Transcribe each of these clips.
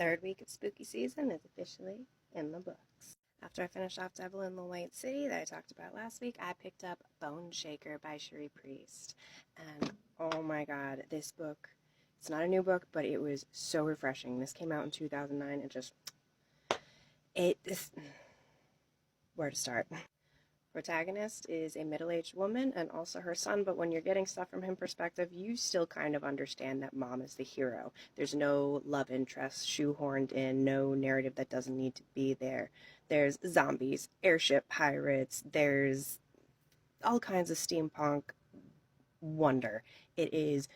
third week of spooky season is officially in the books. After I finished off Devil in the White City that I talked about last week, I picked up Boneshaker by Cherie. And oh my god, this book, it's not a new book, but it was so refreshing. This came out in 2009 and where to start? Protagonist is a middle-aged woman and also her son, but when you're getting stuff from him perspective, you still kind of understand that mom is the hero. There's no love interest shoehorned in, no narrative that doesn't need to be there. There's zombies, airship pirates, there's all kinds of steampunk wonder. It is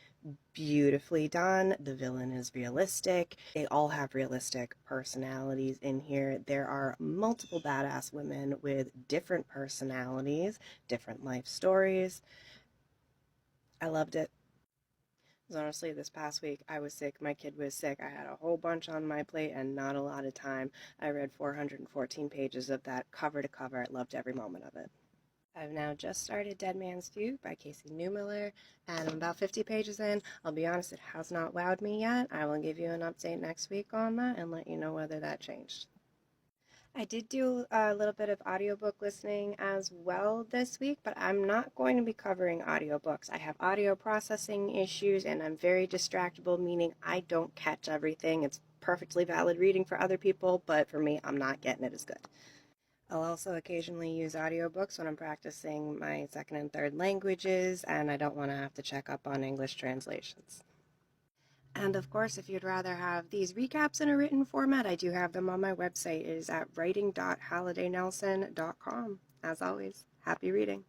beautifully done. The villain is realistic. They all have realistic personalities in here. There are multiple badass women with different personalities, different life stories. I loved it. Because honestly, this past week I was sick, my kid was sick, I had a whole bunch on my plate and not a lot of time. I read 414 pages of that cover to cover. I loved every moment of it. I've now just started Dead Man's Fugue by Neumiller, and I'm about 50 pages in. I'll be honest, it has not wowed me yet. I will give you an update next week on that and let you know whether that changed. I did do a little bit of audiobook listening as well this week, but I'm not going to be covering audiobooks. I have audio processing issues and I'm very distractible, meaning I don't catch everything. It's perfectly valid reading for other people, but for me, I'm not getting it as good. I'll also occasionally use audiobooks when I'm practicing my second and third languages and I don't want to have to check up on English translations. And of course, if you'd rather have these recaps in a written format, I do have them on my website. It is at writing.hallidaynelson.com. As always, happy reading.